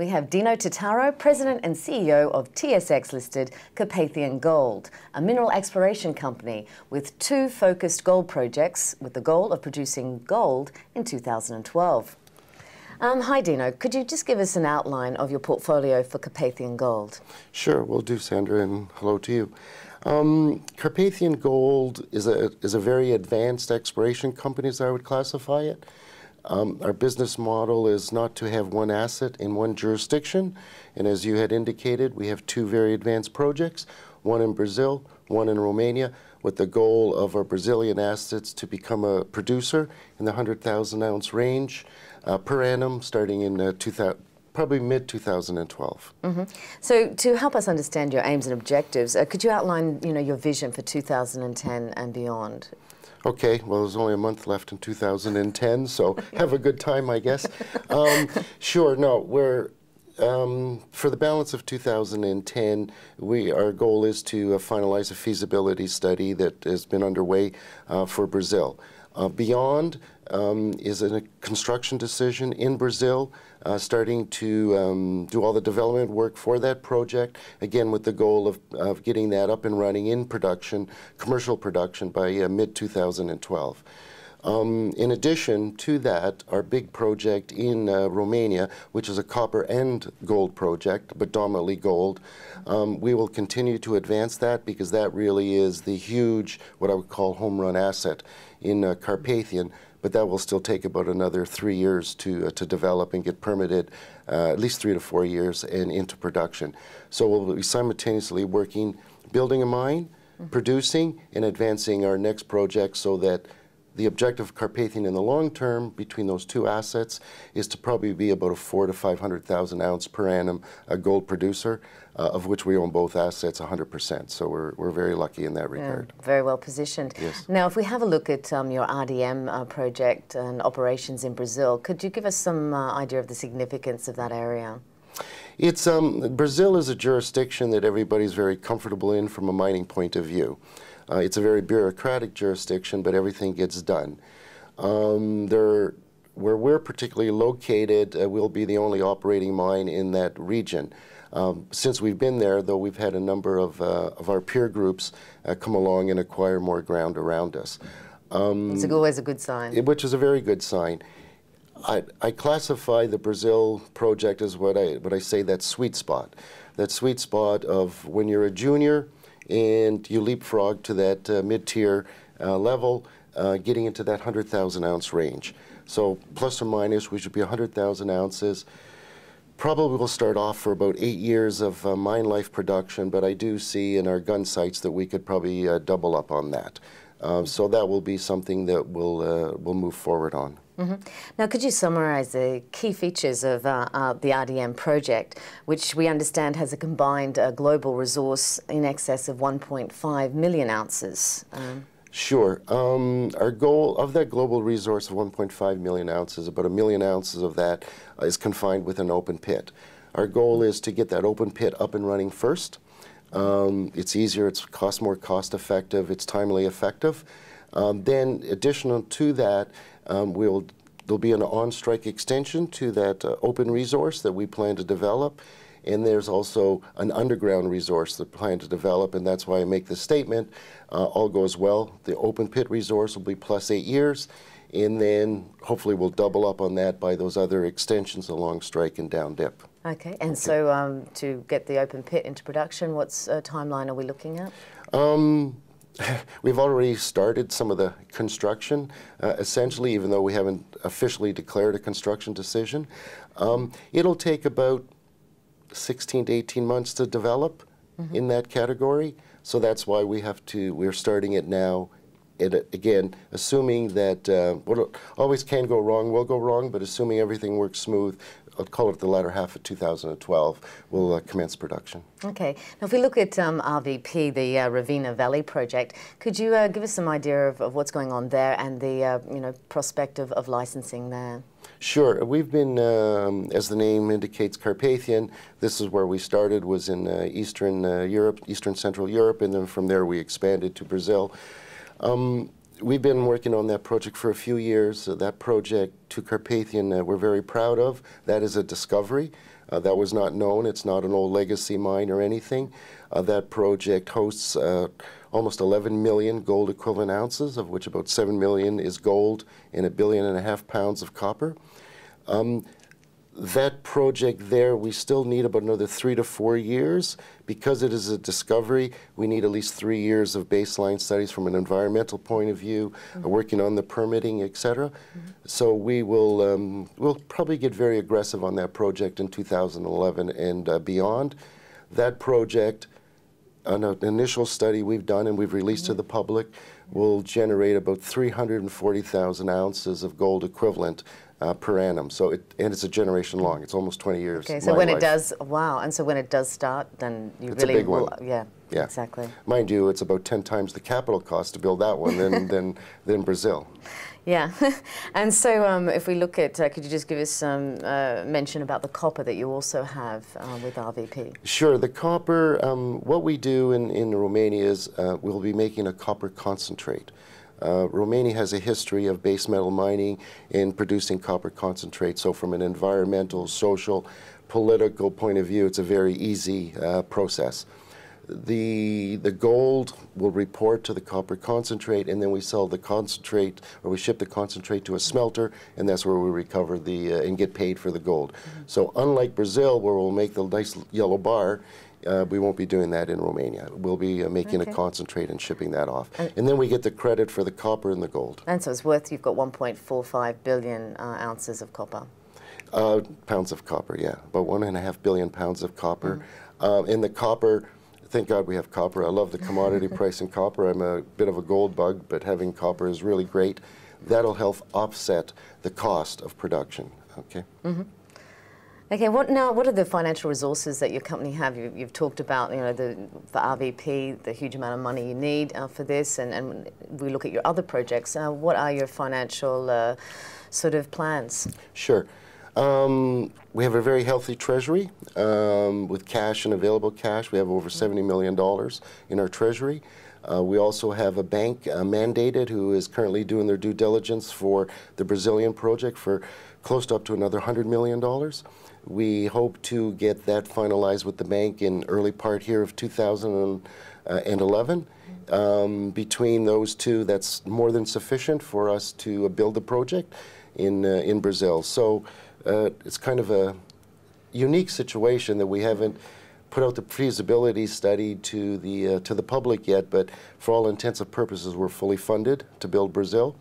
We have Dino Titaro, President and CEO of TSX-listed Carpathian Gold, a mineral exploration company with 2 focused gold projects with the goal of producing gold in 2012. Hi Dino, could you just give us an outline of your portfolio for Carpathian Gold? Sure, will do, Sandra, and hello to you. Carpathian Gold is a very advanced exploration company, as I would classify it. Our business model is not to have one asset in one jurisdiction, and as you had indicated, we have 2 very advanced projects, one in Brazil, one in Romania, with the goal of our Brazilian assets to become a producer in the 100,000 ounce range per annum starting in probably mid-2012. So to help us understand your aims and objectives, could you outline your vision for 2010 and beyond? Okay, well, there's only a month left in 2010, so have a good time, I guess. Sure, no, we're, for the balance of 2010, our goal is to finalize a feasibility study that has been underway for Brazil. Beyond is a construction decision in Brazil, starting to do all the development work for that project, again with the goal of getting that up and running in production, commercial production by mid-2012. In addition to that, our big project in Romania, which is a copper and gold project, but dominantly gold, we will continue to advance that because that really is the huge, what I would call home run asset in Carpathian, but that will still take about another 3 years to develop and get permitted, at least 3 to 4 years, and into production. So we'll be simultaneously working, building a mine, producing, and advancing our next project so that the objective of Carpathian in the long term between those 2 assets is to probably be about a 400,000 to 500,000 ounce per annum gold producer, of which we own both assets 100%. So we're very lucky in that regard. Yeah, very well positioned. Yes. Now, if we have a look at your RDM project and operations in Brazil, could you give us some idea of the significance of that area? It's Brazil is a jurisdiction that everybody's very comfortable in from a mining point of view. It's a very bureaucratic jurisdiction, but everything gets done. Where we're particularly located, we'll be the only operating mine in that region. Since we've been there, though, we've had a number of our peer groups come along and acquire more ground around us. It's always a good sign. Which is a very good sign. I classify the Brazil project as what I say that sweet spot. That sweet spot of when you're a junior and you leapfrog to that mid-tier level, getting into that 100,000 ounce range. So plus or minus, we should be 100,000 ounces. Probably we'll start off for about 8 years of mine life production, but I do see in our gun sites that we could probably double up on that. So that will be something that we'll move forward on. Now, could you summarize the key features of the RDM project, which we understand has a combined global resource in excess of 1.5 million ounces? Sure. Our goal of that global resource of 1.5 million ounces, about 1 million ounces of that is confined with an open pit. Our goal is to get that open pit up and running first. It's easier, it's more cost effective, it's timely effective. Then additional to that, there'll be an on-strike extension to that open resource that we plan to develop, and there's also an underground resource that we plan to develop, and that's why I make this statement. All goes well, the open pit resource will be plus 8 years, and then hopefully we'll double up on that by those other extensions along strike and down dip. Okay, and so to get the open pit into production, what's timeline are we looking at? We've already started some of the construction, essentially, even though we haven't officially declared a construction decision. It'll take about 16 to 18 months to develop in that category, so that's why we're starting it now. Again, assuming that what always can go wrong will go wrong, but assuming everything works smooth, I'll call it the latter half of 2012, we'll commence production. Okay. Now, if we look at RVP, the Ravina Valley project, could you give us some idea of what's going on there and the prospect of licensing there? Sure. We've been, as the name indicates, Carpathian. This is where we started, was in Eastern Europe, Eastern Central Europe, and then from there we expanded to Brazil. We've been working on that project for a few years. That project to Carpathian we're very proud of. That is a discovery. That was not known. It's not an old legacy mine or anything. That project hosts almost 11 million gold equivalent ounces, of which about 7 million is gold and 1.5 billion pounds of copper. That project there, we still need about another 3 to 4 years. Because it is a discovery, we need at least 3 years of baseline studies from an environmental point of view, working on the permitting, etc. So we will we'll probably get very aggressive on that project in 2011 and beyond. That project, an initial study we've done and we've released to the public, will generate about 340,000 ounces of gold equivalent per annum. So it's a generation long. It's almost 20 years. Okay, so when it does, wow, and so when it does start, then you it's really a big will, one. Yeah, yeah, exactly. Mind you, it's about 10 times the capital cost to build that one than Brazil. Yeah, and so if we look at, could you just give us some mention about the copper that you also have with RVP? Sure, the copper, what we do in Romania is we'll be making a copper concentrate. Romania has a history of base metal mining and producing copper concentrate, so from an environmental, social, political point of view, it's a very easy process. The gold will report to the copper concentrate, and then we sell the concentrate, or we ship the concentrate to a smelter, and that's where we recover the and get paid for the gold. So unlike Brazil, where we'll make the nice yellow bar, we won't be doing that in Romania. We'll be making a concentrate and shipping that off. And then we get the credit for the copper and the gold. And so it's worth, you've got 1.45 billion ounces of copper. Pounds of copper, yeah. About 1.5 billion pounds of copper. And the copper, thank God we have copper. I love the commodity price in copper. I'm a bit of a gold bug, but having copper is really great. That'll help offset the cost of production, okay? Okay, what are the financial resources that your company have? You've talked about, you know, for RVP, the huge amount of money you need for this, and we look at your other projects. What are your financial sort of plans? Sure. We have a very healthy treasury with cash and available cash. We have over $70 million in our treasury. We also have a bank mandated who is currently doing their due diligence for the Brazilian project for close to up to another $100 million. We hope to get that finalized with the bank in early part here of 2011. Between those two, that's more than sufficient for us to build the project in Brazil. So it's kind of a unique situation that we haven't put out the feasibility study to the public yet, but for all intents and purposes, we're fully funded to build Brazil.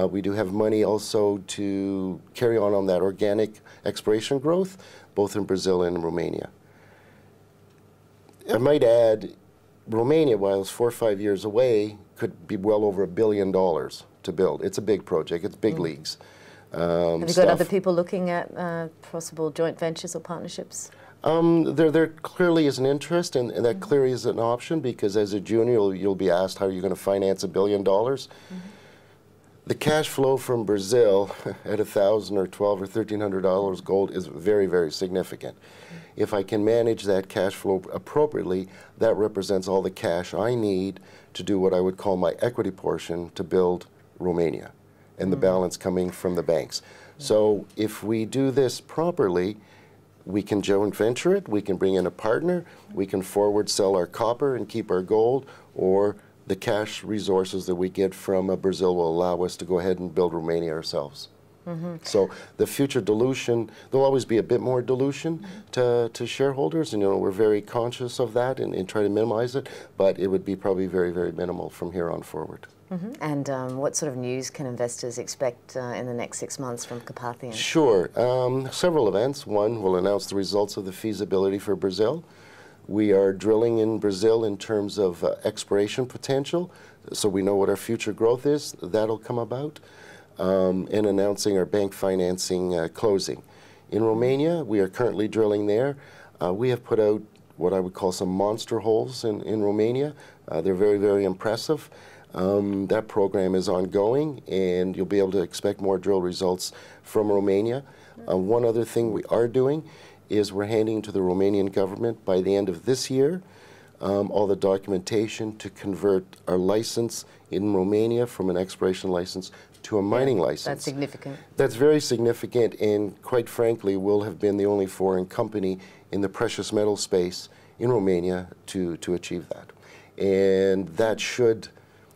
We do have money also to carry on that organic exploration growth, both in Brazil and in Romania. I might add, Romania, while it's 4 or 5 years away, could be well over $1 billion to build. It's a big project. It's big leagues. Have you got other people looking at possible joint ventures or partnerships? There clearly is an interest, and that clearly is an option, because as a junior, you'll be asked how you're going to finance $1 billion. The cash flow from Brazil at $1,000 or $1,200 or $1,300 gold is very, very significant. If I can manage that cash flow appropriately, that represents all the cash I need to do what I would call my equity portion to build Romania, and the balance coming from the banks. So if we do this properly, we can joint venture it, we can bring in a partner, we can forward sell our copper and keep our gold, or the cash resources that we get from Brazil will allow us to go ahead and build Romania ourselves. So the future dilution, there'll always be a bit more dilution to shareholders, and we're very conscious of that and try to minimize it, but it would be probably very, very minimal from here on forward. And what sort of news can investors expect in the next 6 months from Carpathian? Sure. Several events. One, we'll announce the results of the feasibility for Brazil. We are drilling in Brazil in terms of exploration potential, so we know what our future growth is. That'll come about. And announcing our bank financing closing. In Romania, we are currently drilling there. We have put out what I would call some monster holes in Romania. They're very, very impressive. That program is ongoing, and you'll be able to expect more drill results from Romania. One other thing we are doing is we're handing to the Romanian government by the end of this year all the documentation to convert our license in Romania from an exploration license to a mining license. That's significant. That's very significant, and quite frankly, we'll have been the only foreign company in the precious metal space in Romania to achieve that. And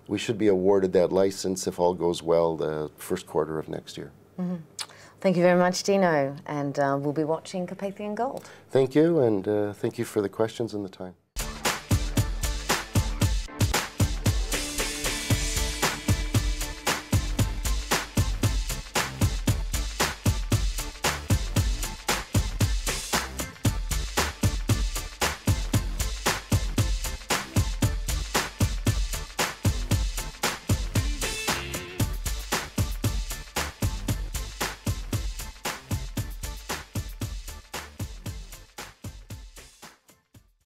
we should be awarded that license, if all goes well, the first quarter of next year. Mm-hmm. Thank you very much, Dino, and we'll be watching Carpathian Gold. Thank you, and thank you for the questions and the time.